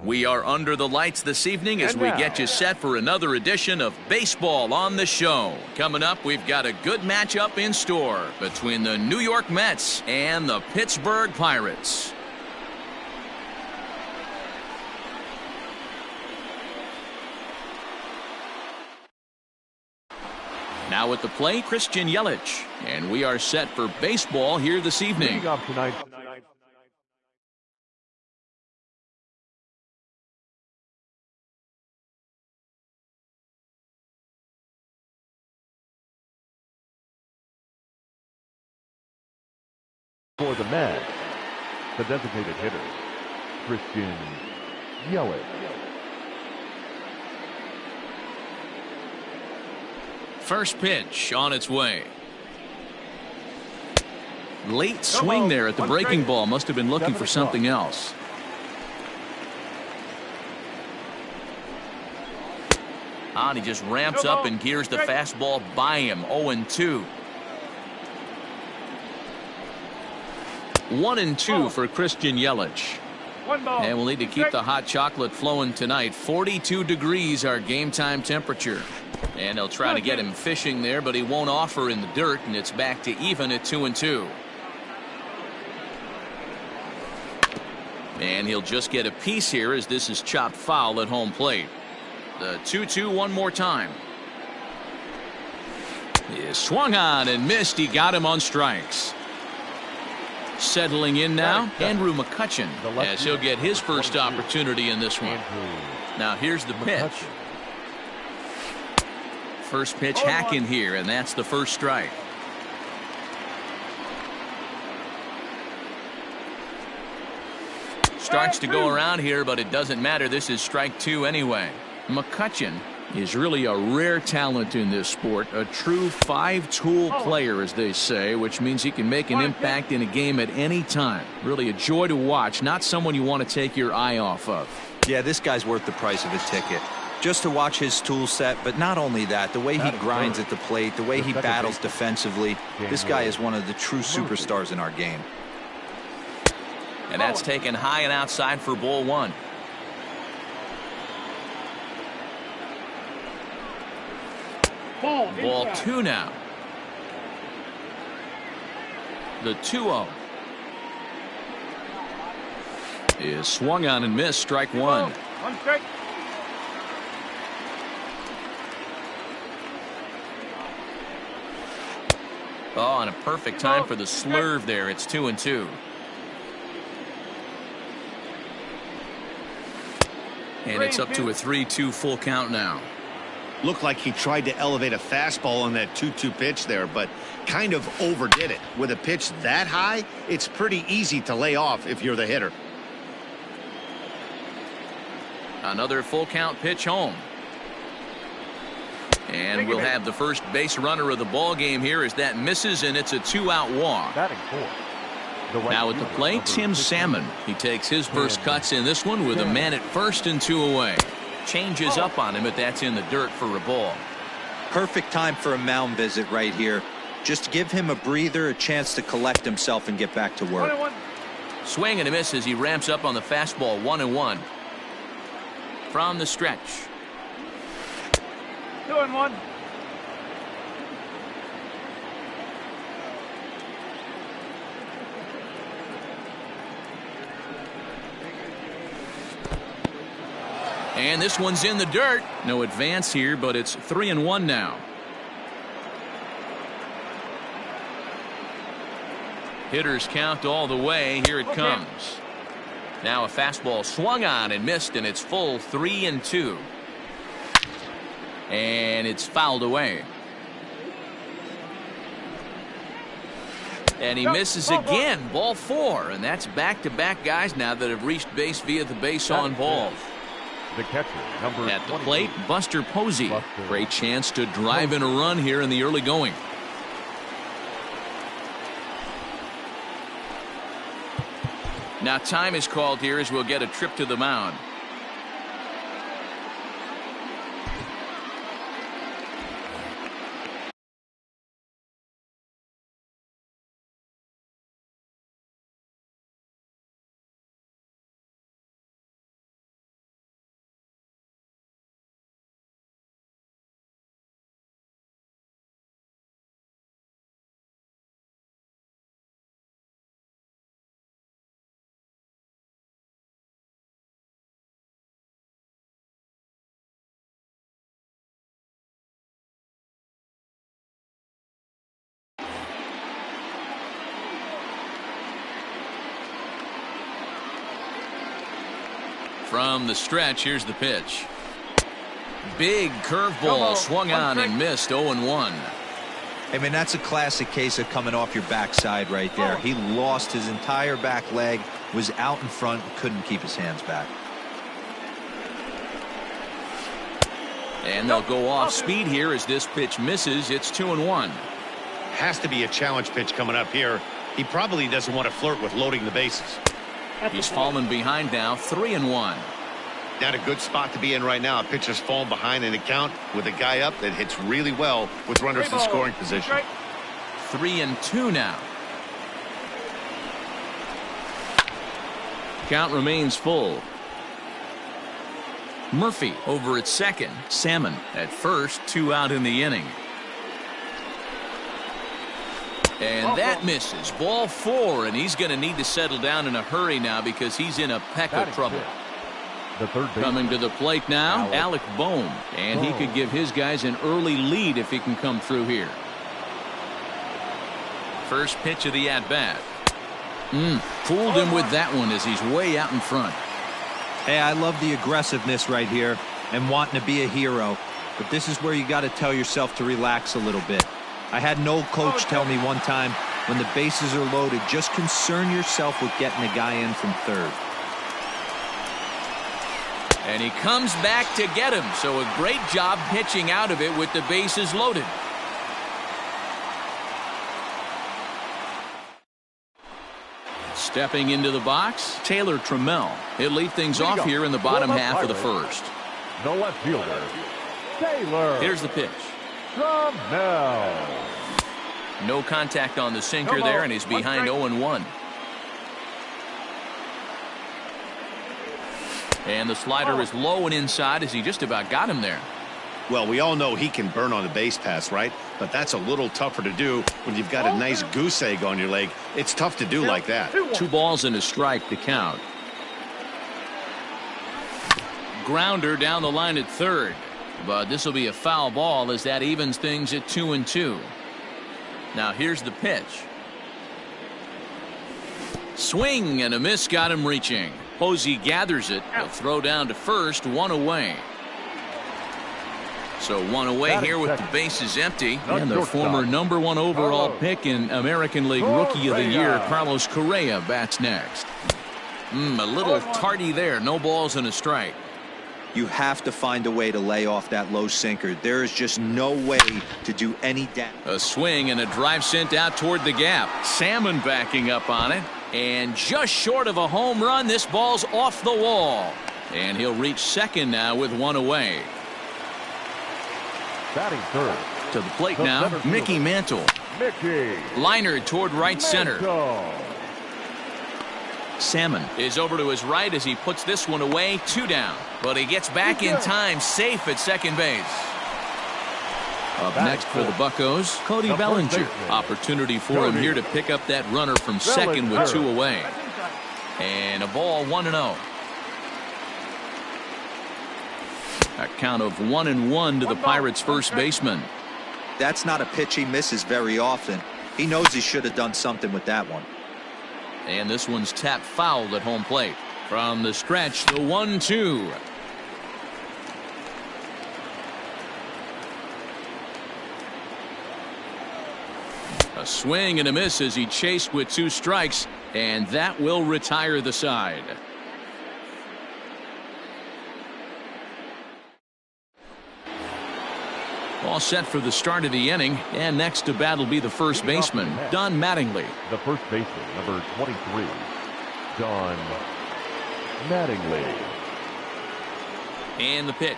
We are under the lights this evening as we get you set for another edition of Baseball on the Show. Coming up, we've got a good matchup in store between the New York Mets and the Pittsburgh Pirates. Now at the plate, Christian Yelich, and we are set for baseball here this evening. Tonight. For the Mets, the designated hitter, Christian Yelich. First pitch on its way. Late swing there at the breaking ball. Must have been looking for something else. And he just ramps up and gears the fastball by him. 0-2. 1-2 for Christian Yelich. And we'll need to keep the hot chocolate flowing tonight. 42 degrees our game time temperature. And they'll try to get him fishing there, but he won't offer in the dirt, and it's back to even at 2-2. And he'll just get a piece here as this is chopped foul at home plate. The 2-2 one more time. He swung on and missed. He got him on strikes. Settling in now, Andrew McCutchen, as he'll get his first opportunity in this one. Now here's the pitch. First pitch hacking here, and that's the first strike. Starts to go around here, but it doesn't matter. This is strike two anyway. McCutchen is really a rare talent in this sport, a true five-tool player, as they say, which means he can make an impact in a game at any time. Really a joy to watch, not someone you want to take your eye off of. Yeah, this guy's worth the price of a ticket. Just to watch his tool set, but not only that, the way he grinds at the plate, the way he battles defensively, this guy is one of the true superstars in our game. And that's taken high and outside for ball one. Ball two now. The 2-0 is swung on and missed. Strike one. Oh, and a perfect time for the slurve there. It's 2-2. And it's up to a 3-2 full count now. Looked like he tried to elevate a fastball on that 2-2 pitch there, but kind of overdid it. With a pitch that high, it's pretty easy to lay off if you're the hitter. Another full count pitch home. And we'll have the first base runner of the ball game here as that misses, and it's a 2-out walk. Now at the plate, Tim Salmon. He takes his first cuts in this one with a man at first and 2 away. Changes up on him, but that's in the dirt for a ball. Perfect time for a mound visit right here. Just give him a breather, a chance to collect himself and get back to work. Swing and a miss as he ramps up on the fastball. 1-1 from the stretch. 2-1. And this one's in the dirt. No advance here, but it's 3-1 now. Hitters count all the way. Here it comes. Now a fastball swung on and missed, and it's full 3-2. And it's fouled away. And he misses again. Ball 4. And that's back-to-back guys now that have reached base via the base on balls. The catcher, number at the plate, Buster Posey. Great chance to drive in a run here in the early going. Now time is called here as we'll get a trip to the mound. From the stretch, here's the pitch. Big curveball swung on and missed. 0-1. I mean, that's a classic case of coming off your backside right there. He lost his entire back leg, was out in front, couldn't keep his hands back. And they'll go off speed here as this pitch misses. It's 2-1. Has to be a challenge pitch coming up here. He probably doesn't want to flirt with loading the bases. He's fallen behind now, 3-1. Not a good spot to be in right now. A pitcher's fallen behind in the count with a guy up that hits really well with runners in scoring position. 3-2 now. Count remains full. Murphy over at second. Salmon at first. 2 out in the inning. And that misses. Ball 4, and he's going to need to settle down in a hurry now because he's in a peck of trouble. The third baseman. Coming to the plate now, Alec Bohm. And he could give his guys an early lead if he can come through here. First pitch of the at-bat. Fooled him with that one as he's way out in front. Hey, I love the aggressiveness right here and wanting to be a hero. But this is where you got to tell yourself to relax a little bit. I had an old coach tell me one time, when the bases are loaded, just concern yourself with getting the guy in from third. And he comes back to get him. So a great job pitching out of it with the bases loaded. Stepping into the box, Taylor Trammell. He'll lead things off here in the bottom half of the first. The left fielder, Taylor. Here's the pitch. Trammell. No contact on the sinker there, and he's behind 0-1. And the slider is low and inside as he just about got him there. Well, we all know he can burn on the base pass, right? But that's a little tougher to do when you've got a nice goose egg on your leg. It's tough to do like that. 2 balls and a strike to count. Grounder down the line at third. But this will be a foul ball as that evens things at 2-2. Now here's the pitch. Swing and a miss got him reaching. Posey gathers it. He'll throw down to first, 1 away. So 1 away here with the bases empty. And the former #1 overall pick in American League Rookie of the Year, Carlos Correa, bats next. A little tardy there. No balls and a strike. You have to find a way to lay off that low sinker. There is just no way to do any damage. A swing and a drive sent out toward the gap. Salmon backing up on it. And just short of a home run, this ball's off the wall. And he'll reach second now with 1 away. Batting third. To the plate now, Mickey Mantle. Liner toward right center. Salmon is over to his right as he puts this one away. 2 down. But he gets back in time, safe at second base. Up next for the Buccos, Cody Bellinger. Opportunity for him here to pick up that runner from second with 2 away. And a ball, 1-0. A count of 1-1 to the Pirates' first baseman. That's not a pitch he misses very often. He knows he should have done something with that one. And this one's tapped foul at home plate. From the stretch, the 1-2. A swing and a miss as he chased with 2 strikes, and that will retire the side. All set for the start of the inning, and next to bat will be the first baseman, Don Mattingly. The first baseman, number 23, Don Mattingly. And the pitch.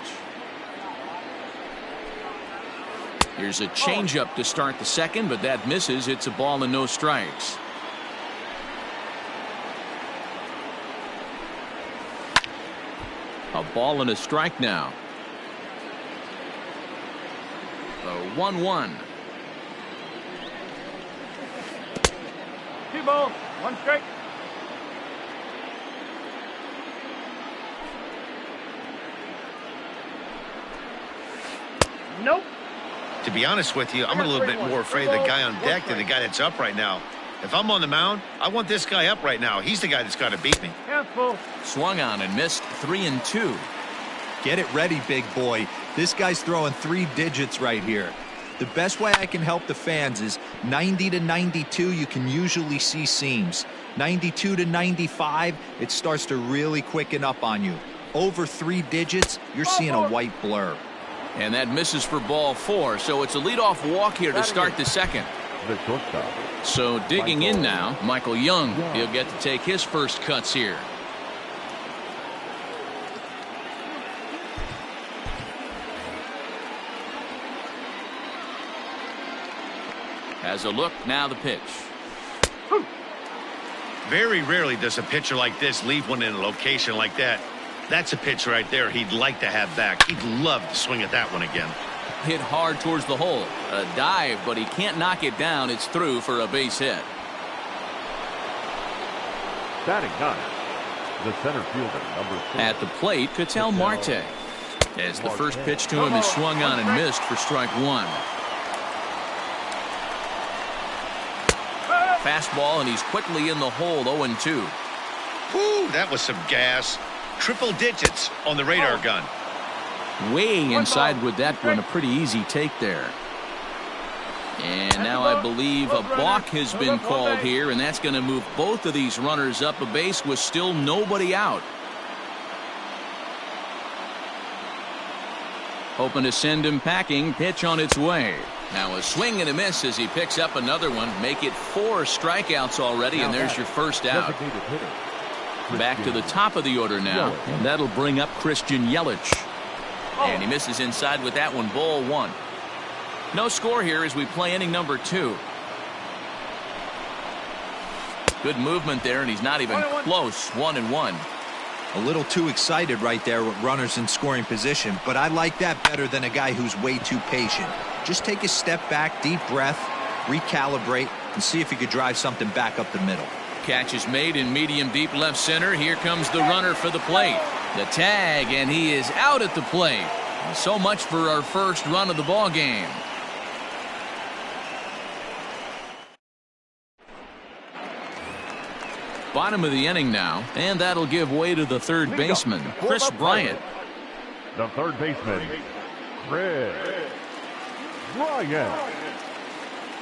Here's a changeup to start the second, but that misses. It's a ball and no strikes. A ball and a strike now. The 1-1. 2 balls, 1 strike. Nope. To be honest with you, I'm a little bit more afraid of the guy on deck than the guy that's up right now. If I'm on the mound, I want this guy up right now. He's the guy that's got to beat me. Swung on and missed 3-2. Get it ready, big boy. This guy's throwing 3 digits right here. The best way I can help the fans is 90 to 92, you can usually see seams. 92 to 95, it starts to really quicken up on you. Over 3 digits, you're seeing a white blur. And that misses for ball 4, so it's a leadoff walk here to start the second. The shortstop. So digging in now, Michael Young. He'll get to take his first cuts here. Has a look, now the pitch. Very rarely does a pitcher like this leave one in a location like that. That's a pitch right there he'd like to have back. He'd love to swing at that one again. Hit hard towards the hole. A dive, but he can't knock it down. It's through for a base hit. Batting 9, the center fielder, number 6. At the plate, Ketel Marte. As the first pitch to him is swung on and missed for strike 1. Fastball, and he's quickly in the hole, 0-2. Whew, that was some gas. Triple digits on the radar gun. Way inside with that one, a pretty easy take there. And now I believe a balk has been called here, and that's going to move both of these runners up a base with still nobody out. Hoping to send him packing. Pitch on its way. Now a swing and a miss as he picks up another one. Make it 4 strikeouts already, and there's your first out. Back to the top of the order now, and that'll bring up Christian Yelich. And he misses inside with that one, ball 1. No score here as we play inning number 2. Good movement there, and he's not even close. 1-1. A little too excited right there with runners in scoring position, but I like that better than a guy who's way too patient. Just take a step back, deep breath, recalibrate, and see if you could drive something back up the middle. Catch is made in medium deep left center. Here comes the runner for the plate. The tag, and he is out at the plate. So much for our first run of the ball game. Bottom of the inning now, and that'll give way to the third baseman, Chris Bryant. The third baseman, Chris Bryant.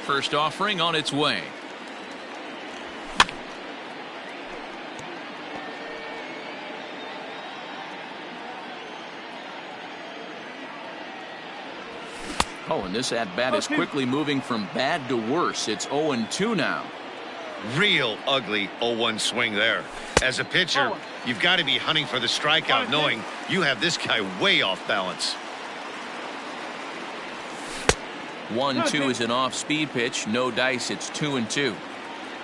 First offering on its way. Oh, and this at-bat is quickly moving from bad to worse. It's 0-2 now. Real ugly 0-1 swing there. As a pitcher, you've got to be hunting for the strikeout, knowing you have this guy way off balance. 1-2 is an off-speed pitch. No dice. It's 2-2.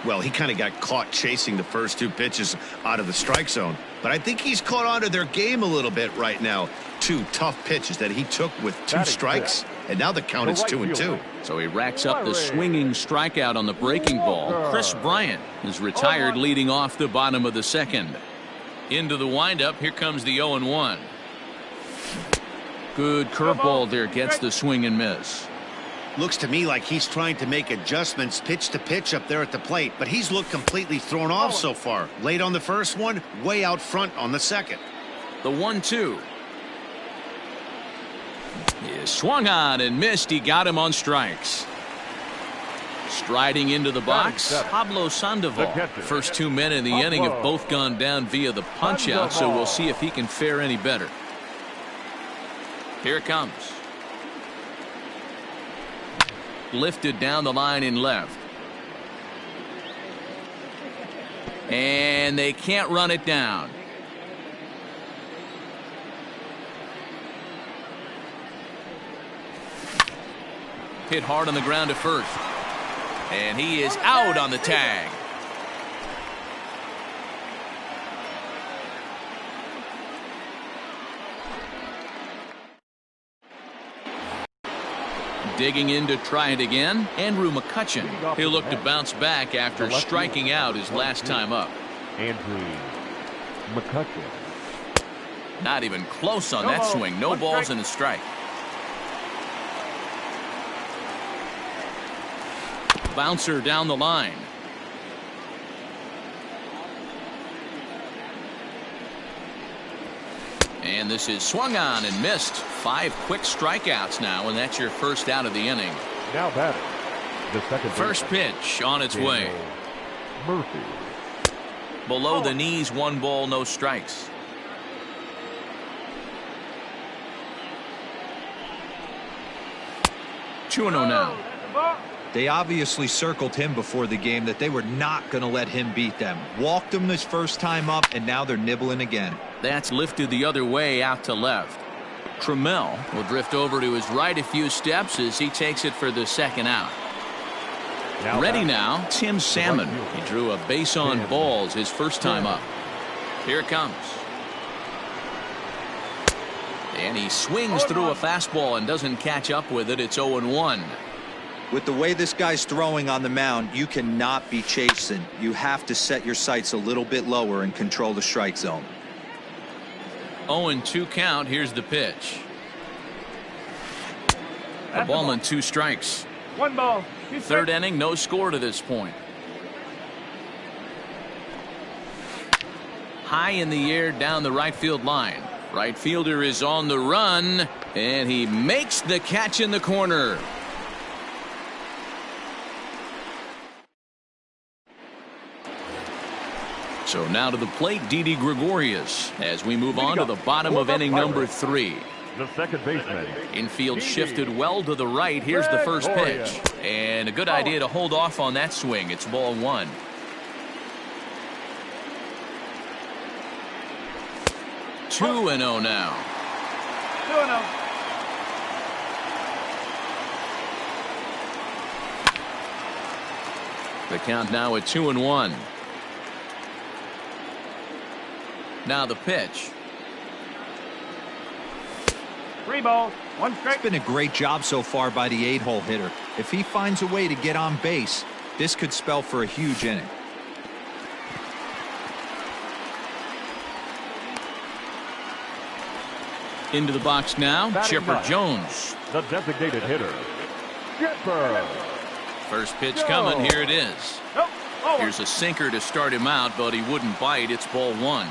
Well, he kind of got caught chasing the first 2 pitches out of the strike zone. But I think he's caught on to their game a little bit right now. 2 tough pitches that he took with 2 strikes. And now the count is 2-2. So he racks up the swinging strikeout on the breaking ball. Chris Bryant is retired leading off the bottom of the second. Into the windup. Here comes the 0-1. Good curveball there. Gets the swing and miss. Looks to me like he's trying to make adjustments pitch to pitch up there at the plate, but he's looked completely thrown off so far. Late on the first one, way out front on the second. The 1-2 is swung on and missed. He got him on strikes. Striding into the box, Pablo Sandoval. First 2 men in the inning have both gone down via the punch out, so we'll see if he can fare any better. Here it comes. Lifted down the line in left. And they can't run it down. Hit hard on the ground to first. And he is out on the tag. Digging in to try it again, Andrew McCutchen. He'll look to bounce back after striking out his last time up. Andrew McCutchen. Not even close on that swing. No balls and a strike. Bouncer down the line. And this is swung on and missed. 5 quick strikeouts now, and that's your first out of the inning. Now batting, the second First baseman, pitch on its way. Murphy. Below the knees, 1 ball, no strikes. Two and 0 now. They obviously circled him before the game that they were not going to let him beat them. Walked him this first time up, and now they're nibbling again. That's lifted the other way out to left. Trammell will drift over to his right a few steps as he takes it for the second out. Ready now, Tim Salmon. He drew a base on balls his first time up. Here it comes. And he swings through a fastball and doesn't catch up with it. It's 0-1. With the way this guy's throwing on the mound, you cannot be chasing. You have to set your sights a little bit lower and control the strike zone. 0-2 count. Here's the pitch. A ball and 2 strikes. 1 ball. Third inning, no score to this point. High in the air down the right field line. Right fielder is on the run, and he makes the catch in the corner. So now to the plate, Didi Gregorius, as we move on to the bottom of inning number 3. The second baseman. Infield shifted well to the right. Here's the first pitch. And a good idea to hold off on that swing. It's ball 1. Two and 0 now. 2-0. The count now at 2-1. Now the pitch. 3 balls, 1 strike. It's been a great job so far by the 8-hole hitter. If he finds a way to get on base, this could spell for a huge inning. Into the box now, Batting Chipper ninth. Jones. The designated hitter, Chipper. First pitch coming, here it is. Nope. Oh, Here's a sinker to start him out, but he wouldn't bite. It's ball 1.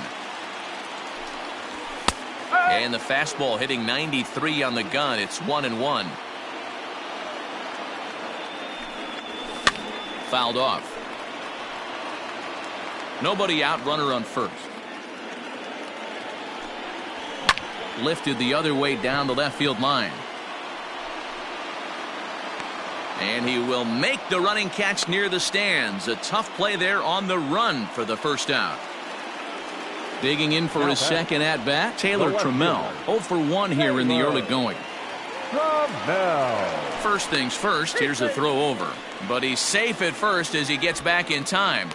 And the fastball hitting 93 on the gun. It's 1-1. Fouled off. Nobody out, runner on first. Lifted the other way down the left field line. And he will make the running catch near the stands. A tough play there on the run for the first out. Digging in for his second at-bat, Taylor Trammell. 0 for 1 here in the early going. First things first, here's a throw over. But he's safe at first as he gets back in time.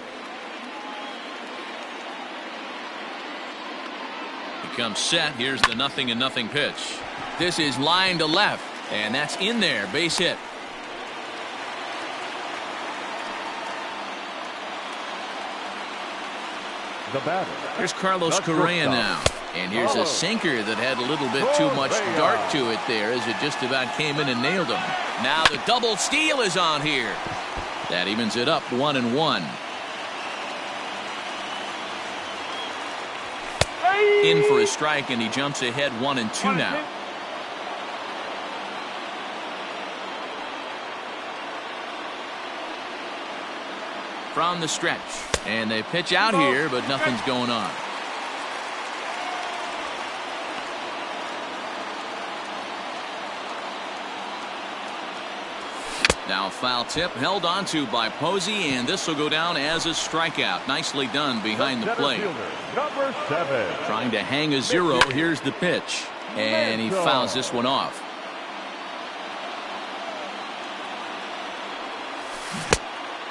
He comes set. Here's the 0-0 pitch. This is line to left, and that's in there. Base hit. The batter. Here's Carlos Correa now. And here's a sinker that had a little bit too much dart to it there as it just about came in and nailed him. Now the double steal is on here. That evens it up 1-1. In for a strike, and he jumps ahead 1-2 now. From the stretch. And they pitch out here, but nothing's going on. Now foul tip held onto by Posey, and this will go down as a strikeout. Nicely done behind the plate. Number 7. Trying to hang a 0. Here's the pitch. And he fouls this one off.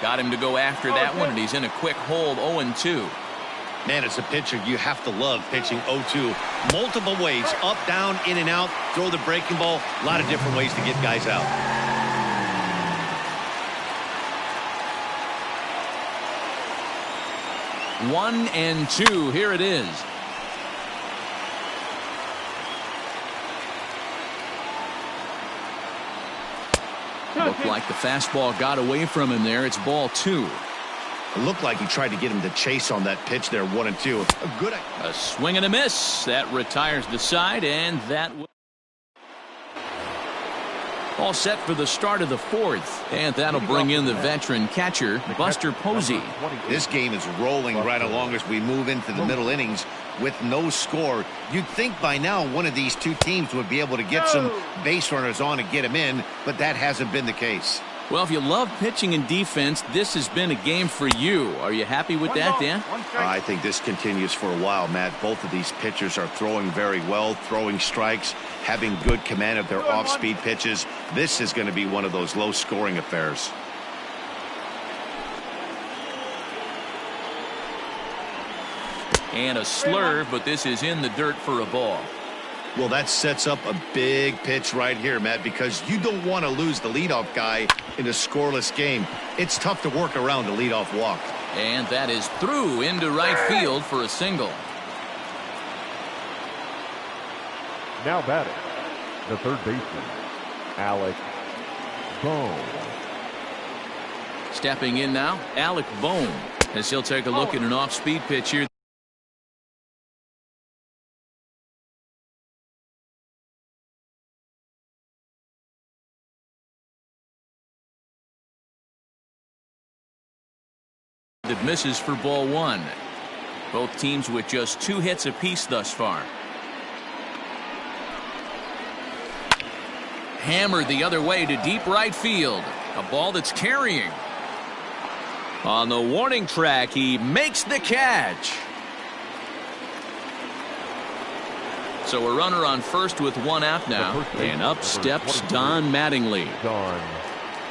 Got him to go after that one, and he's in a quick hole, 0-2. Man, as a pitcher, you have to love pitching 0-2. Multiple ways, up, down, in and out, throw the breaking ball. A lot of different ways to get guys out. One and 2. Here it is. Looked like the fastball got away from him there. It's ball 2. It looked like he tried to get him to chase on that pitch there, 1-2. A swing and a miss. That retires the side, and that all set for the start of the fourth. And that'll bring in the veteran catcher, Buster Posey. This game is rolling right along as we move into the middle innings with no score. You'd think by now one of these two teams would be able to get some base runners on and get them in, but that hasn't been the case. Well, if you love pitching and defense, this has been a game for you. Are you happy with that, Dan? I think this continues for a while, Matt. Both of these pitchers are throwing very well, throwing strikes, having good command of their off-speed pitches. This is going to be one of those low-scoring affairs. And a slurve, but this is in the dirt for a ball. Well, that sets up a big pitch right here, Matt, because you don't want to lose the leadoff guy in a scoreless game. It's tough to work around a leadoff walk. And that is through into right field for a single. Now batting, the third baseman, Alec Bohm. Stepping in now, Alec Bohm, as he'll take a look at an off-speed pitch here. That misses for ball one. Both teams with just 2 hits apiece thus far. Hammered the other way to deep right field. A ball that's carrying. On the warning track, he makes the catch. So a runner on first with 1 out now. And up steps Don Mattingly.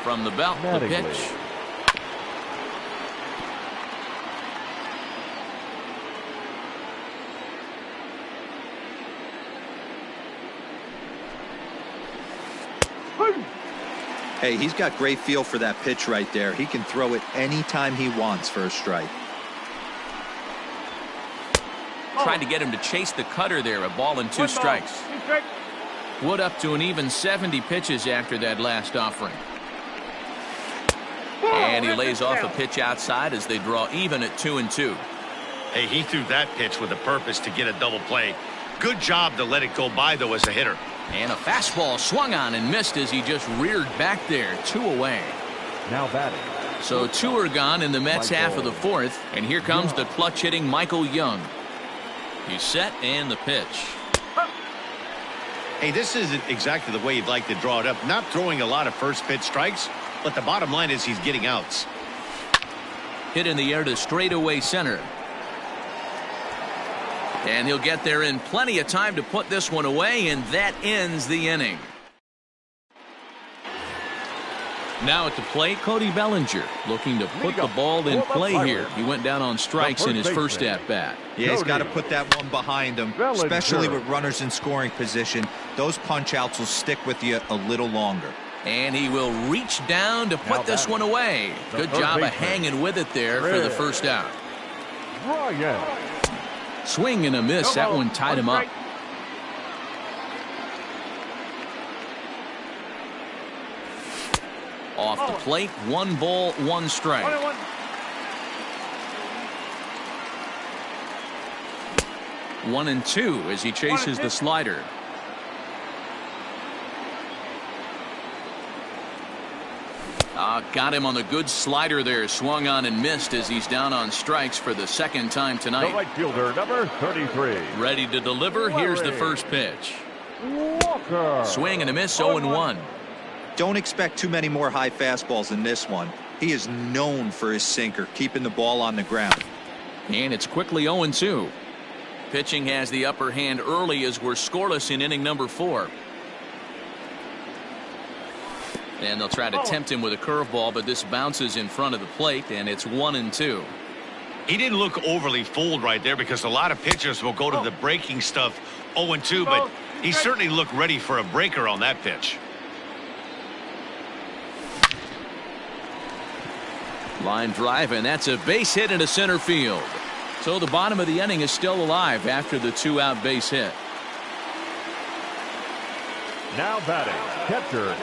From the belt, the pitch. Hey, he's got great feel for that pitch right there. He can throw it anytime he wants for a strike. Trying to get him to chase the cutter there. A ball and 2 strikes. Wood up to an even 70 pitches after that last offering. And he lays off a pitch outside as they draw even at 2-2. Hey, he threw that pitch with a purpose to get a double play. Good job to let it go by, though, as a hitter. And a fastball swung on and missed as he just reared back there. 2 away. Now batting. So 2 are gone in the Mets half of the fourth. And here comes the clutch hitting Michael Young. He's set and the pitch. Hey, this isn't exactly the way you'd like to draw it up. Not throwing a lot of first pitch strikes, but the bottom line is he's getting outs. Hit in the air to straightaway center. And he'll get there in plenty of time to put this one away, and that ends the inning. Now at the plate, Cody Bellinger looking to put the ball in play here. He went down on strikes in his first at-bat. Yeah, he's got to put that one behind him, especially with runners in scoring position. Those punch-outs will stick with you a little longer. And he will reach down to put this one away. Good job of hanging with it there for the first out. Swing and a miss. That one tied him up. Off the plate, 1 ball, 1 strike. 1-2 as he chases the slider. Got him on the good slider there. Swung on and missed as he's down on strikes for the 2nd time tonight. The right fielder, number 33. Ready to deliver. Here's the first pitch. Walker. Swing and a miss, 0-1. Don't expect too many more high fastballs in this one. He is known for his sinker, keeping the ball on the ground. And it's quickly 0-2. Pitching has the upper hand early as we're scoreless in inning number 4. And they'll try to tempt him with a curveball, but this bounces in front of the plate, and it's 1-2. He didn't look overly fooled right there because a lot of pitchers will go to the breaking stuff 0-2, but he certainly looked ready for a breaker on that pitch. Line drive, and that's a base hit into center field. So the bottom of the inning is still alive after the 2-out base hit. Now batting, catcher,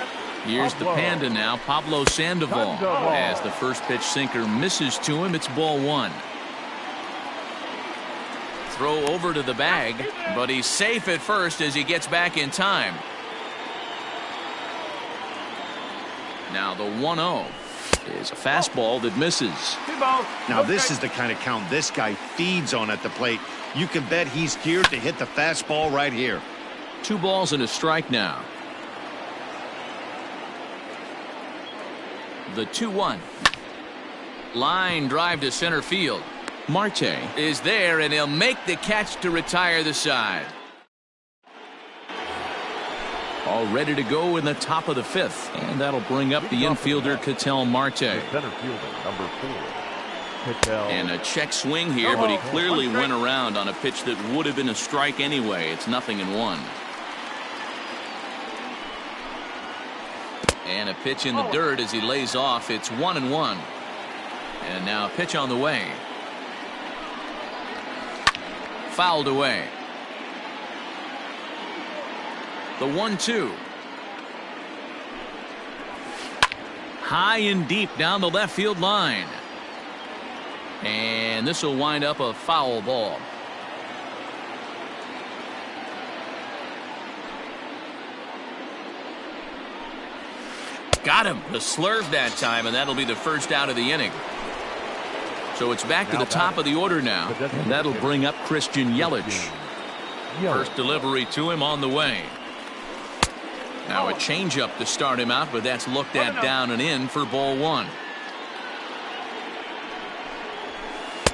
Here's the Panda now, Pablo Sandoval. As the first pitch sinker misses to him, it's ball one. Throw over to the bag, but he's safe at first as he gets back in time. Now the 1-0 is a fastball that misses. Now this is the kind of count this guy feeds on at the plate. You can bet he's geared to hit the fastball right here. 2 balls and a strike now. The 2-1. Line drive to center field. Marte is there, and he'll make the catch to retire the side. All ready to go in the top of the 5th, and that'll bring up the infielder Ketel Marte. Center fielder, number 4. Ketel. And a check swing here, but he clearly went around on a pitch that would have been a strike anyway. It's 0-1. And a pitch in the dirt as he lays off. It's 1-1. And now a pitch on the way. Fouled away. The 1-2. High and deep down the left field line. And this will wind up a foul ball. Got him. The slurve that time, and that'll be the first out of the inning. So it's back to the top of the order now, and that'll bring up Christian Yelich. First delivery to him on the way. Now a changeup to start him out, but that's looked at down and in for ball one.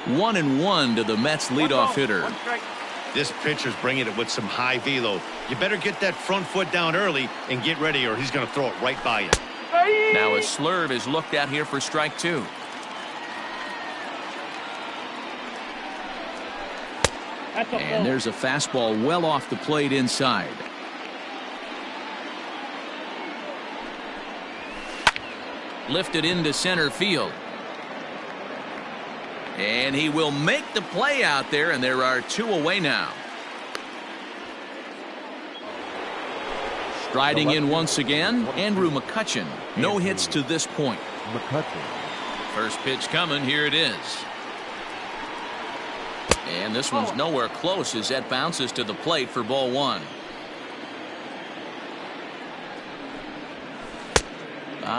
1-1 to the Mets leadoff hitter. This pitcher's bringing it with some high velo. You better get that front foot down early and get ready, or he's going to throw it right by you. Now a slurve is looked at here for strike 2. And there's a fastball well off the plate inside. Lifted into center field. And he will make the play out there, and there are 2 away now. Striding in once again, Andrew McCutchen. No hits to this point. First pitch coming, here it is. And this one's nowhere close as that bounces to the plate for ball one.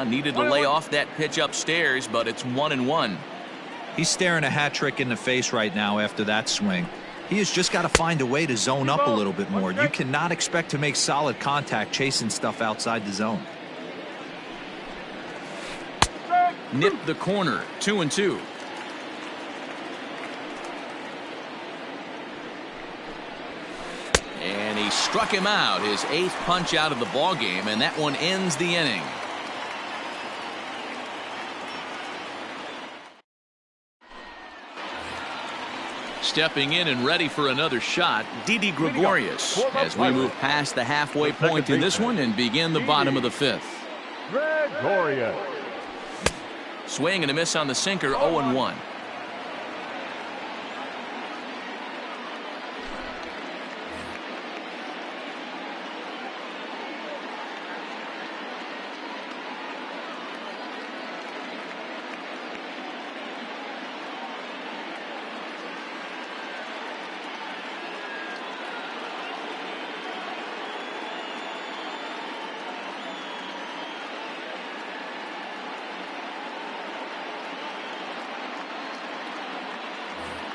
Needed to lay off that pitch upstairs, but it's 1-1. He's staring a hat trick in the face right now after that swing. He has just got to find a way to zone up a little bit more. You cannot expect to make solid contact chasing stuff outside the zone. Nipped the corner, 2-2. And he struck him out, his 8th punch out of the ball game, and that one ends the inning. Stepping in and ready for another shot, Didi Gregorius, as we move past the halfway point in this one and begin the bottom of the 5th. Gregorius. Swing and a miss on the sinker, 0-1.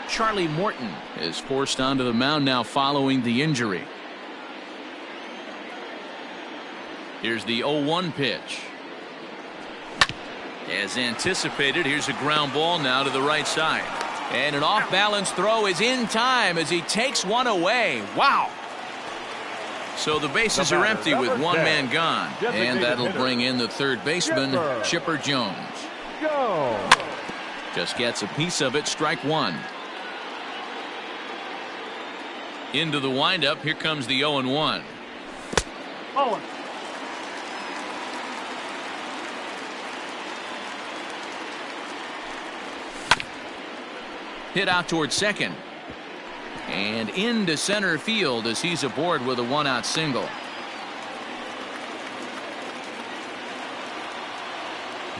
Charlie Morton is forced onto the mound now following the injury. Here's the 0-1 pitch. As anticipated, here's a ground ball now to the right side. And an off-balance throw is in time as he takes one away. Wow! So the bases are empty with one man gone. And that'll bring in the third baseman, Chipper Jones. Just gets a piece of it, strike one. Into the windup, here comes the 0-1. Hit out towards second. And into center field as he's aboard with a 1-out single.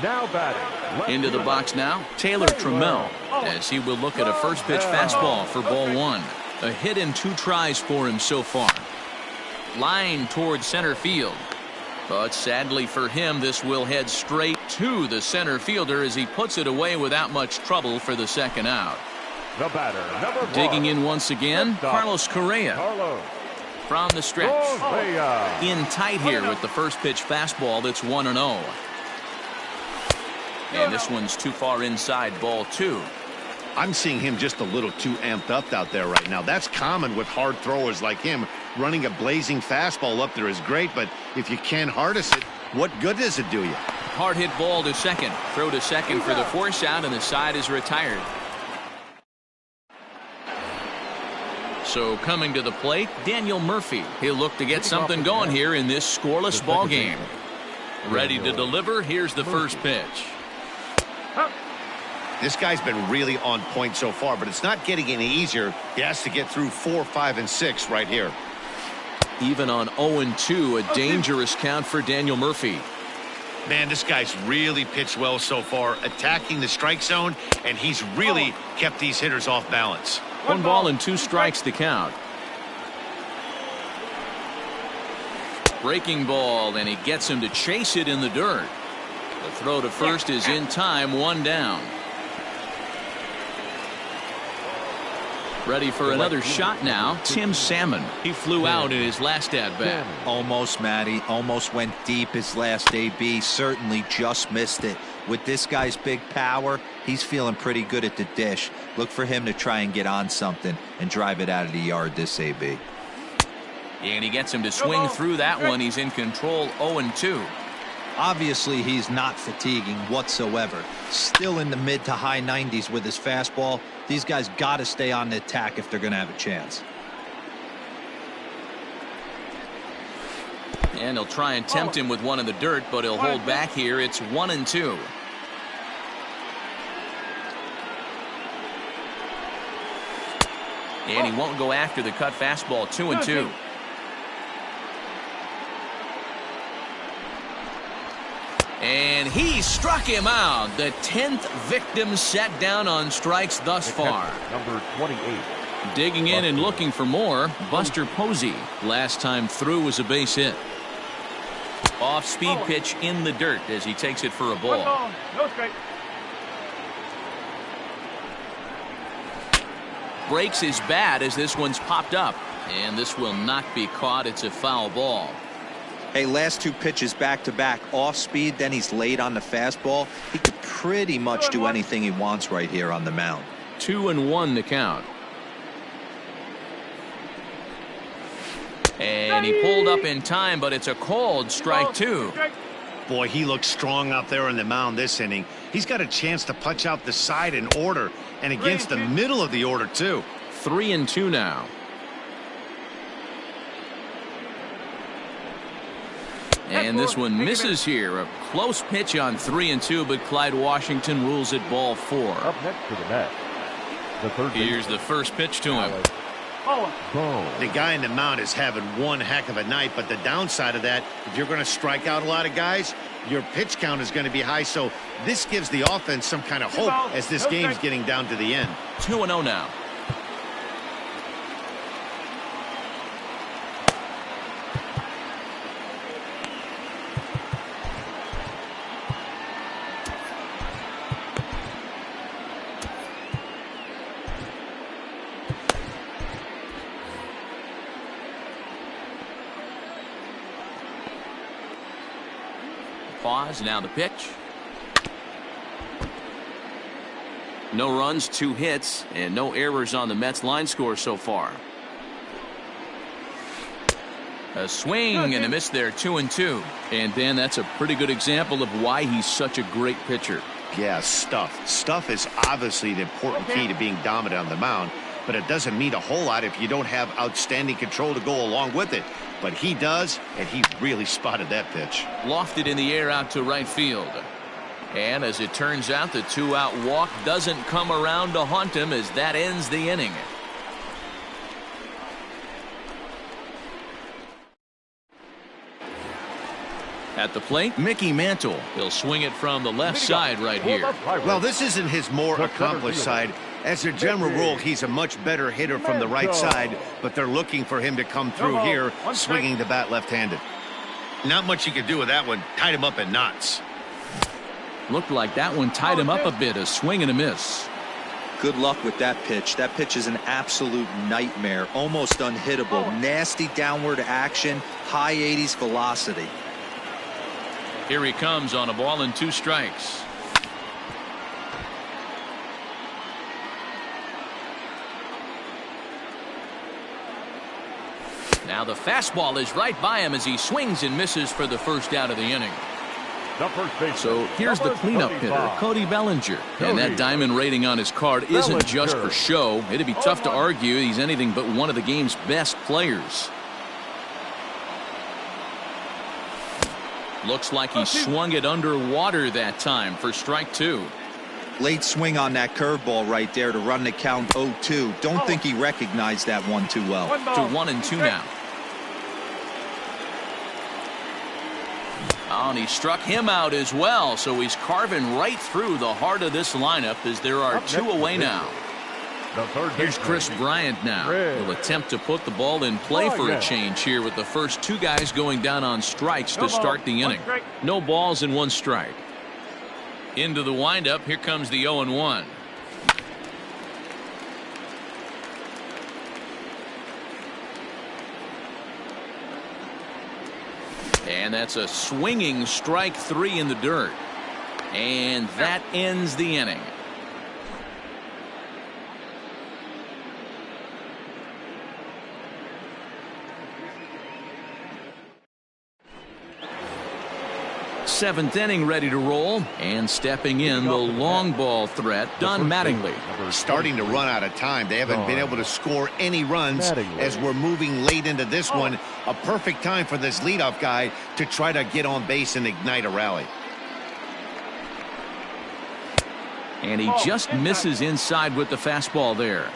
Now batting. Left Into the fielder. box now, Taylor Trammell, as he will look at a first pitch fastball for ball one. A hit in 2 tries for him so far. Line towards center field. But sadly for him, this will head straight to the center fielder as he puts it away without much trouble for the second out. The batter, number 1. Digging in once again, Carlos Correa Carlos from the stretch. Correa. In tight here with the first pitch fastball that's 1-0. And this one's too far inside, ball 2. I'm seeing him just a little too amped up out there right now. That's common with hard throwers like him. Running a blazing fastball up there is great, but if you can't harness it, what good does it do you? Hard hit ball to second. Throw to second for the force out, and the side is retired. So coming to the plate, Daniel Murphy. He'll look to get something going here in this scoreless ball game. Ready to deliver. Here's the first pitch. This guy's been really on point so far, but it's not getting any easier. He has to get through 4, 5, and 6 right here. Even on 0-2, a dangerous count for Daniel Murphy. Man, this guy's really pitched well so far, attacking the strike zone, and he's really kept these hitters off balance. 1 ball and 2 strikes to count. Breaking ball, and he gets him to chase it in the dirt. The throw to first is in time, 1 down. Ready for another shot now, Tim Salmon. He flew out in his last at-bat. Almost, Matty. Almost went deep his last AB. Certainly just missed it. With this guy's big power, he's feeling pretty good at the dish. Look for him to try and get on something and drive it out of the yard this AB. And he gets him to swing through that one. He's in control, 0-2. Obviously, he's not fatiguing whatsoever. Still in the mid to high 90s with his fastball. These guys got to stay on the attack if they're going to have a chance. And he'll try and tempt him with one in the dirt, but he'll hold back here. It's 1-2. And he won't go after the cut fastball, 2-2. And he struck him out. The 10th victim set down on strikes thus far. Number 28. Digging in and looking for more, Buster Posey. Last time through was a base hit. Off-speed pitch in the dirt as he takes it for a ball. No strike. Breaks his bat as this one's popped up. And this will not be caught. It's a foul ball. Hey, last 2 pitches back-to-back off speed, then he's late on the fastball. He could pretty much do anything he wants right here on the mound. 2-1 to count. And he pulled up in time, but it's a called strike 2. Boy, he looks strong out there on the mound this inning. He's got a chance to punch out the side in order, and against the middle of the order, too. 3-2 now. And this one misses here. A close pitch on 3-2, but Clyde Washington rules it ball 4. Up next to the net. The third Here's the first pitch to him. The guy in the mound is having one heck of a night, but the downside of that, if you're going to strike out a lot of guys, your pitch count is going to be high. So this gives the offense some kind of hope as this game's getting down to the end. 2-0 now. Pause, now the pitch. No runs, 2 hits, and no errors on the Mets line score so far. A swing and a miss there, 2-2. And Dan, that's a pretty good example of why he's such a great pitcher. Yeah, stuff. Stuff is obviously an important key to being dominant on the mound, but it doesn't mean a whole lot if you don't have outstanding control to go along with it. But he does, and he really spotted that pitch. Lofted in the air out to right field. And as it turns out, the 2-out walk doesn't come around to haunt him as that ends the inning. At the plate, Mickey Mantle. He'll swing it from the left side right here. Well, this isn't his more accomplished side. As a general rule, he's a much better hitter from the right side, but they're looking for him to come through here, swinging the bat left-handed. Not much you can do with that one. Tied him up in knots. Looked like that one tied him up a bit. A swing and a miss. Good luck with that pitch. That pitch is an absolute nightmare. Almost unhittable. Nasty downward action. High 80s velocity. Here he comes on a ball and 2 strikes. Now the fastball is right by him as he swings and misses for the first out of the inning. So here's the cleanup hitter, Cody Bellinger. And that diamond rating on his card isn't just for show. It'd be tough to argue he's anything but one of the game's best players. Looks like he swung it underwater that time for strike 2. Late swing on that curveball right there to run the count 0-2. Don't think he recognized that one too well. To 1-2 now. Oh, and he struck him out as well, so he's carving right through the heart of this lineup as there are 2 away now. Here's Chris Bryant now. He'll attempt to put the ball in play for a change here with the first 2 guys going down on strikes to start the inning. No balls and 1 strike. Into the windup, here comes the 0-1. And that's a swinging strike 3 in the dirt. And that ends the inning. Seventh inning ready to roll, and stepping in the long ball threat, Don Mattingly. Starting to run out of time. They haven't been able to score any runs as we're moving late into this one. A perfect time for this leadoff guy to try to get on base and ignite a rally. And he just misses inside with the fastball there.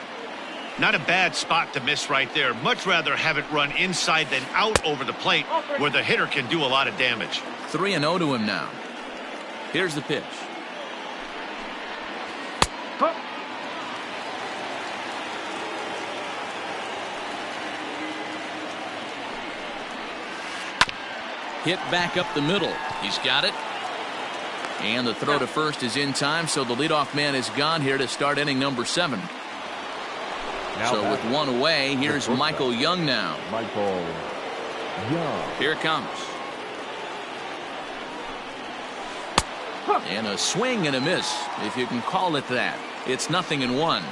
Not a bad spot to miss right there. Much rather have it run inside than out over the plate where the hitter can do a lot of damage. 3-0 to him now. Here's the pitch. Hit back up the middle. He's got it. And the throw to first is in time, so the leadoff man is gone here to start inning number 7. So with 1 away, here's Michael Young now. Michael Young. Here it comes. And a swing and a miss, if you can call it that. It's 0-1.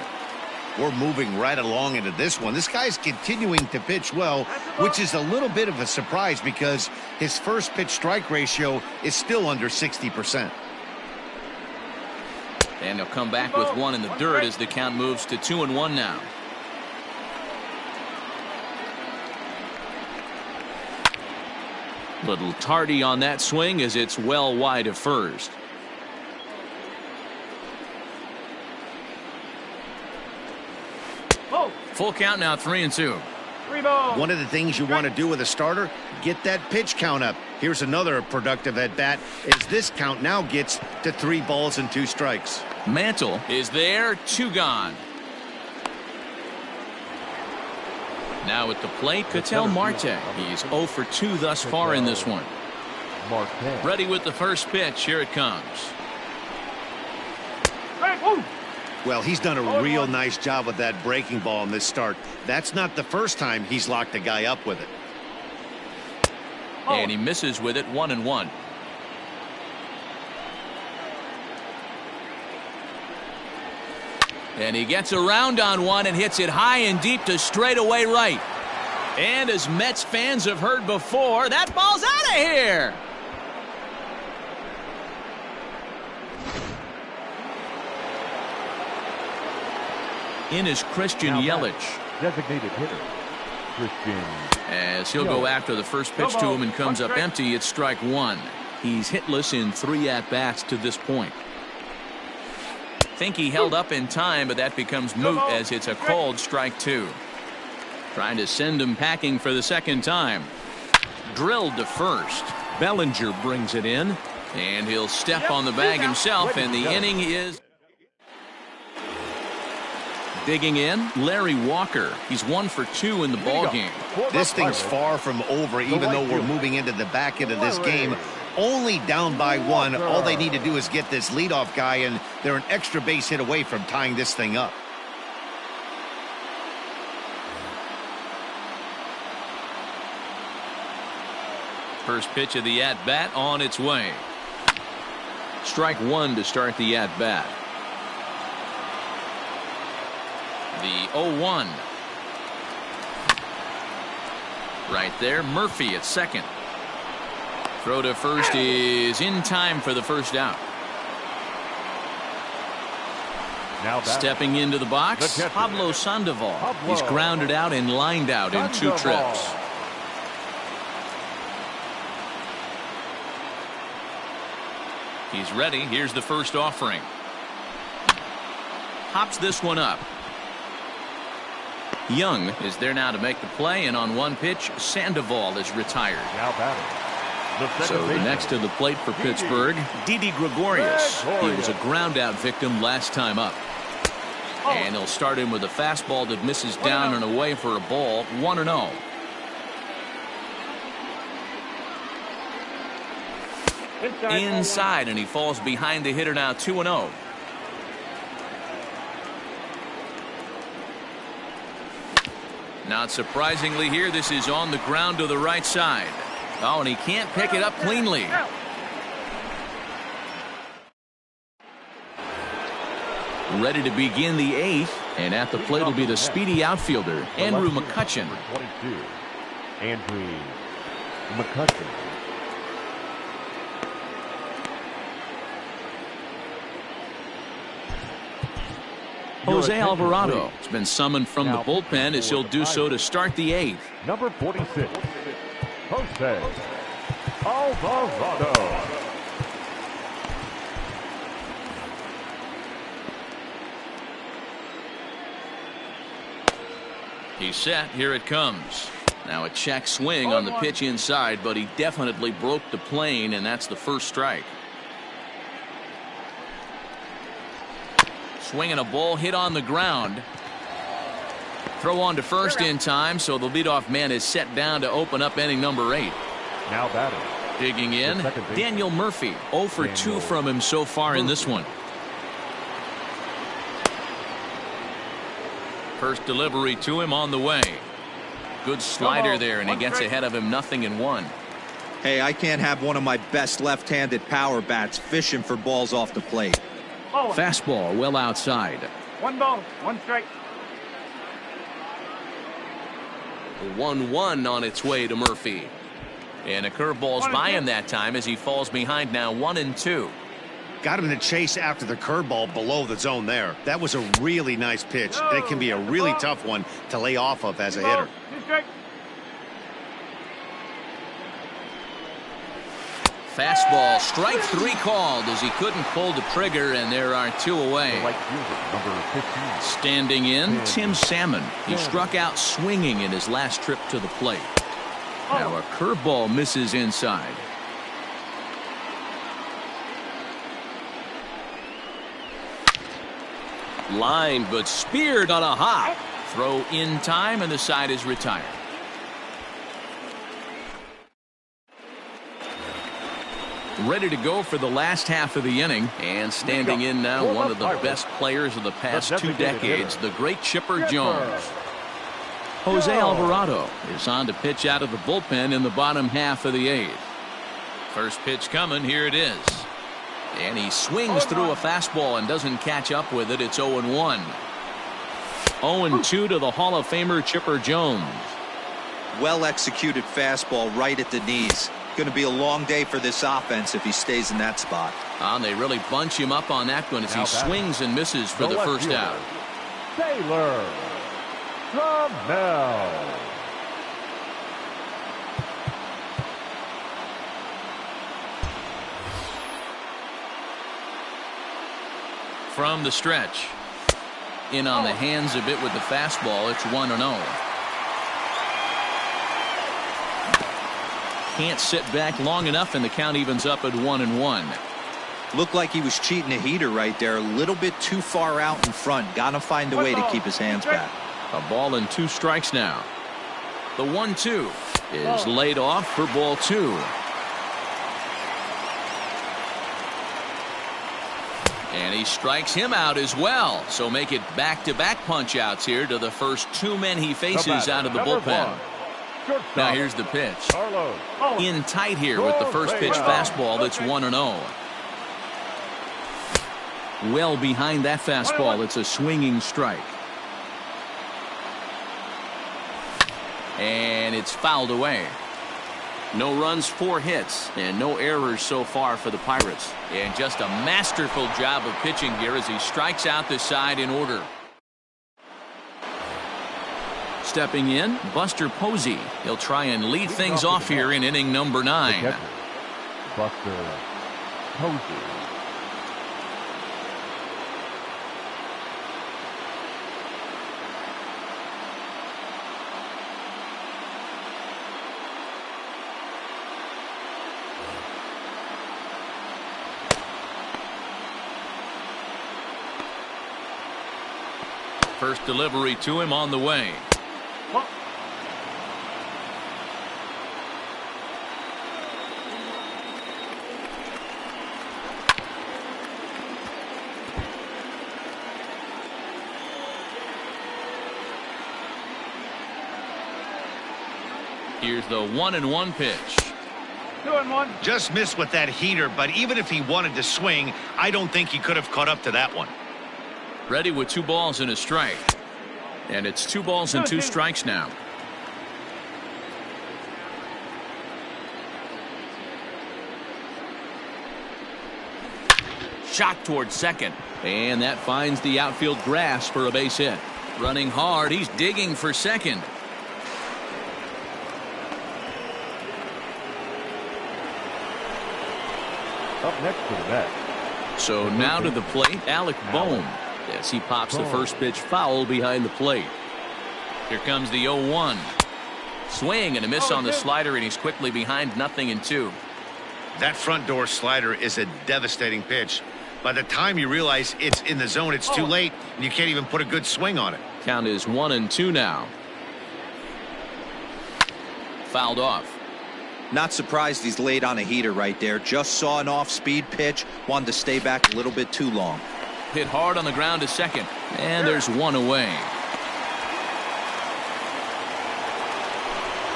We're moving right along into this one. This guy's continuing to pitch well, which is a little bit of a surprise because his first pitch strike ratio is still under 60%. And he'll come back with 1 in the dirt as the count moves to 2-1 now. Little tardy on that swing as it's well wide of first. Full count now, 3-2. One of the things you want to do with a starter, get that pitch count up. Here's another productive at bat as this count now gets to 3 balls and 2 strikes. Mantle is there, 2 gone. Now at the plate, Ketel Marte. He's 0 for 2 thus far in this one. Ready with the first pitch. Here it comes. Well, he's done a real nice job with that breaking ball in this start. That's not the first time he's locked a guy up with it. And he misses with it, 1-1. And he gets around on one and hits it high and deep to straightaway right. And as Mets fans have heard before, that ball's out of here. In is Christian Yelich. Designated hitter, Christian. As he'll go after the first pitch to him and comes up empty, it's strike 1. He's hitless in 3 at-bats to this point. Think he held up in time, but that becomes moot as it's a called strike 2. Trying to send him packing for the second time. Drilled to first. Bellinger brings it in, and he'll step on the bag himself, and the inning is digging in. Larry Walker. He's 1 for 2 in the ball game. This thing's far from over, even though we're moving into the back end of this game. Only down by 1. All they need to do is get this leadoff guy, and they're an extra base hit away from tying this thing up. First pitch of the at-bat on its way. Strike 1 to start the at-bat. The 0-1. Right there, Murphy at second. Throw to first is in time for the first out. Now stepping into the box, Pablo Sandoval. He's grounded out and lined out in 2 trips. He's ready. Here's the first offering. Hops this one up. Young is there now to make the play, and on 1 pitch, Sandoval is retired. Now batting. So the next to the plate for Pittsburgh, Didi Gregorius. He was a ground-out victim last time up. And he'll start him with a fastball that misses down and away for a ball, 1-0. Inside, and he falls behind the hitter now, 2-0. Not surprisingly here, this is on the ground to the right side. Oh, and he can't pick it up cleanly. Ready to begin the 8th, and at the plate will be the speedy outfielder, Andrew McCutchen. 22, Andrew McCutchen. Jose Alvarado has been summoned from the bullpen as he'll do so to start the 8th. Number 46, Jose Alvarado. He's set. Here it comes. Now a check swing on the pitch inside, but he definitely broke the plane, and that's the first strike. Swinging a ball hit on the ground. Throw on to first in time, so the leadoff man is set down to open up inning number 8. Now batting. Digging in, Daniel Murphy. 0 for 2 from him so far in this one. First delivery to him on the way. Good slider there, and he gets ahead of him, 0-1. Hey, I can't have one of my best left-handed power bats fishing for balls off the plate. Fastball well outside. 1 ball, 1 strike. 1-1 on its way to Murphy. And a curveball's by him that time as he falls behind now, 1-2. Got him to chase after the curveball below the zone there. That was a really nice pitch. And it can be a really tough one to lay off of as a hitter. 2 strikes. Fastball, strike 3 called as he couldn't pull the trigger, and there are 2 away. Number 15. Standing in, Tim Salmon. He struck out swinging in his last trip to the plate. Now a curveball misses inside. Lined but speared on a hop. Throw in time, and the side is retired. Ready to go for the last half of the inning, and standing in now, one of the best players of the past 2 decades, the great Chipper Jones. Jose Alvarado is on to pitch out of the bullpen in the bottom half of the 8th. First pitch coming, here it is. And he swings through a fastball and doesn't catch up with it. It's 0-1. 0-2 to the Hall of Famer Chipper Jones. Well executed fastball right at the knees. Going to be a long day for this offense if he stays in that spot. And they really bunch him up on that one as he swings and misses for the first out. Taylor Trammell. From the stretch. In on the hands of it with the fastball. It's 1-0. can't sit back long enough, and the count evens up at 1-1. Looked like he was cheating a heater right there. A little bit too far out in front. Got to find a way to keep his hands back. A ball and 2 strikes now. The 1-2 is laid off for ball 2. And he strikes him out as well. So make it back-to-back punch-outs here to the first 2 men he faces out of the bullpen. Now here's the pitch. In tight here with the first pitch fastball that's 1-0. Well behind that fastball. It's a swinging strike. And it's fouled away. No runs, 4 hits, and no errors so far for the Pirates. And just a masterful job of pitching here as he strikes out the side in order. Stepping in, Buster Posey. He'll try and lead things off here in inning number 9. Buster Posey. First delivery to him on the way. Here's the 1-1 pitch. 2-1. Just missed with that heater, but even if he wanted to swing, I don't think he could have caught up to that one. Ready with 2 balls and a strike. And it's 2 balls and 2 strikes now. Shot towards second. And that finds the outfield grass for a base hit. Running hard. He's digging for second. Up next to the bat. So now to the plate, Alec Bohm. As he pops the first pitch foul behind the plate. Here comes the 0-1. Swing and a miss on the slider, and he's quickly behind 0-2. That front door slider is a devastating pitch. By the time you realize it's in the zone, it's too late, and you can't even put a good swing on it. Count is 1-2 now. Fouled off. Not surprised he's laid on a heater right there. Just saw an off-speed pitch. Wanted to stay back a little bit too long. Hit hard on the ground to second. And there's 1 away.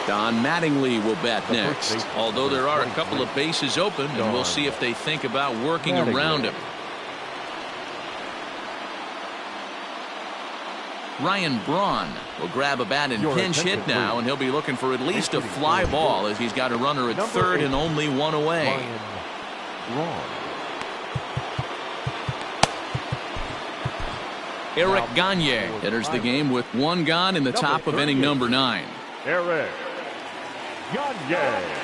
Don Mattingly will bat next. Although there are a couple of bases open, and we'll see if they think about working around him. Ryan Braun will grab a bat and pinch hit now, and he'll be looking for at least a fly ball as he's got a runner at third and only 1 away. Eric Gagne enters the game with 1 gone in the top of inning number 9. Eric Gagne.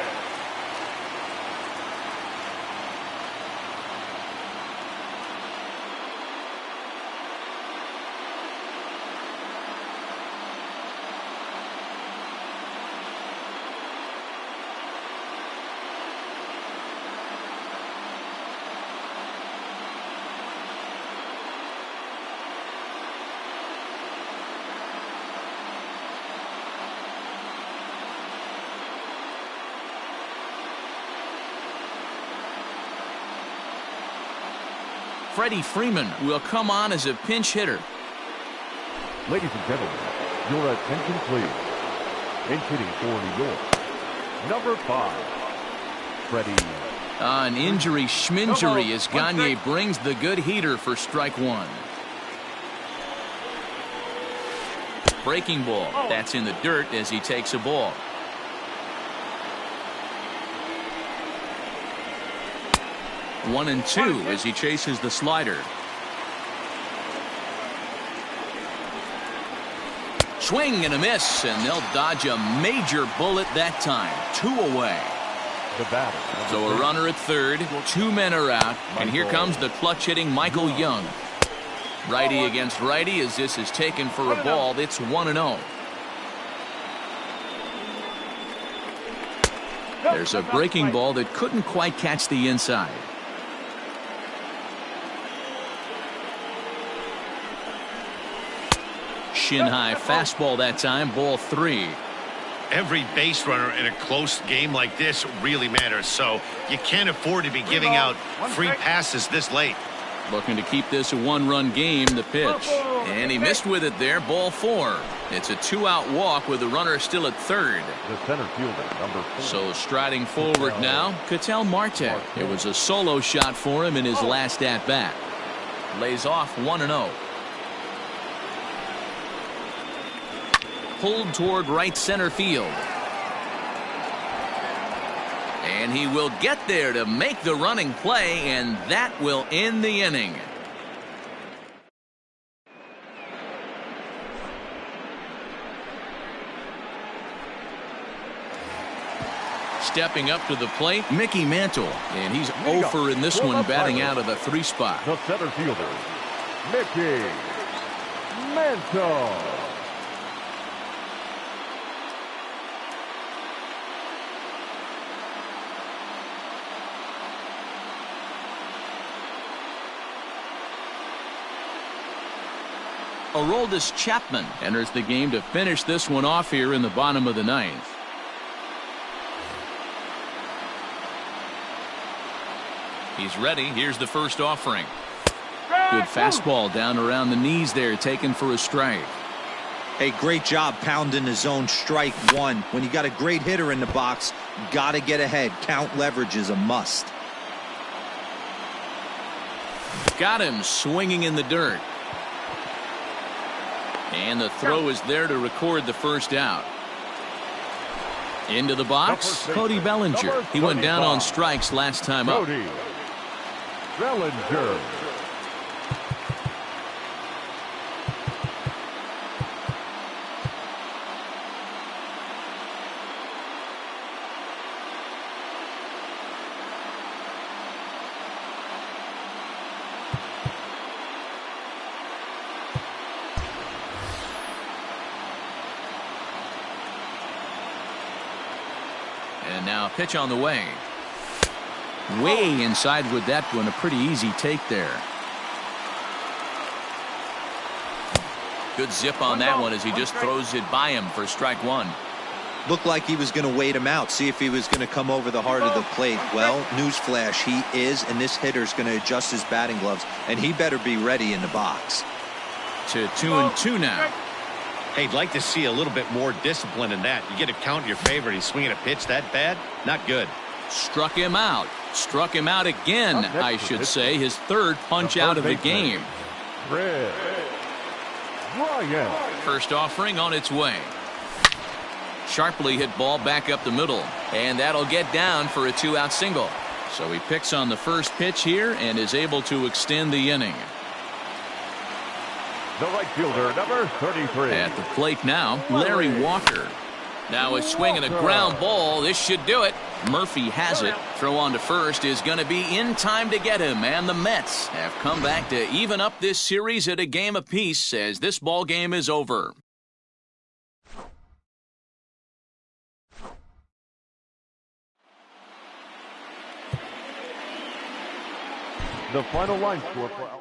Freddie Freeman will come on as a pinch hitter. Ladies and gentlemen, your attention please. Pinch hitting for New York, number 5, Freddie. An injury schminjury as Gagne brings the good heater for strike 1. Breaking ball. That's in the dirt as he takes a ball. One and 2 as he chases the slider. Swing and a miss, and they'll dodge a major bullet that time. 2 away. The batter. So a runner at third, 2 men are out, and here comes the clutch hitting Michael Young. Righty against righty as this is taken for a ball. It's 1-0. There's a breaking ball that couldn't quite catch the inside. Shin high fastball that time, ball 3. Every base runner in a close game like this really matters, so you can't afford to be giving out free passes this late. Looking to keep this a one-run game, the pitch. And he missed with it there, ball 4. It's a 2-out walk with the runner still at third. The center fielder, number 4. So striding forward now, Ketel Marte. It was a solo shot for him in his last at-bat. Lays off 1-0. Pulled toward right center field. And he will get there to make the running play, and that will end the inning. Stepping up to the plate, Mickey Mantle, and he's 0 for in this one, batting out of the 3 spot. The center fielder, Mickey Mantle. Aroldis Chapman enters the game to finish this one off here in the bottom of the 9th. He's ready. Here's the first offering. Good fastball down around the knees there, taken for a strike. Hey, great job pounding the zone, strike 1. When you got a great hitter in the box, got to get ahead. Count leverage is a must. Got him swinging in the dirt. And the throw is there to record the first out. Into the box, Cody Bellinger. He went down on strikes last time up. Cody Bellinger. And now pitch on the way. Way inside with that one. A pretty easy take there. Good zip on that one as he just throws it by him for strike 1. Looked like he was going to wait him out, see if he was going to come over the heart of the plate. Well, newsflash, he is, and this hitter's going to adjust his batting gloves, and he better be ready in the box. To 2-2 now. Hey, I'd like to see a little bit more discipline in that. You get a count in your favor, and he's swinging a pitch that bad? Not good. Struck him out. Struck him out again, I should say. His third punch out of the game. Ryan. First offering on its way. Sharply hit ball back up the middle. And that'll get down for a 2-out single. So he picks on the first pitch here and is able to extend the inning. The right fielder, number 33. At the plate now, Larry Walker. Now a swing and a ground ball. This should do it. Murphy has it. Throw on to first is going to be in time to get him. And the Mets have come back to even up this series at a game apiece as this ball game is over. The final line score for our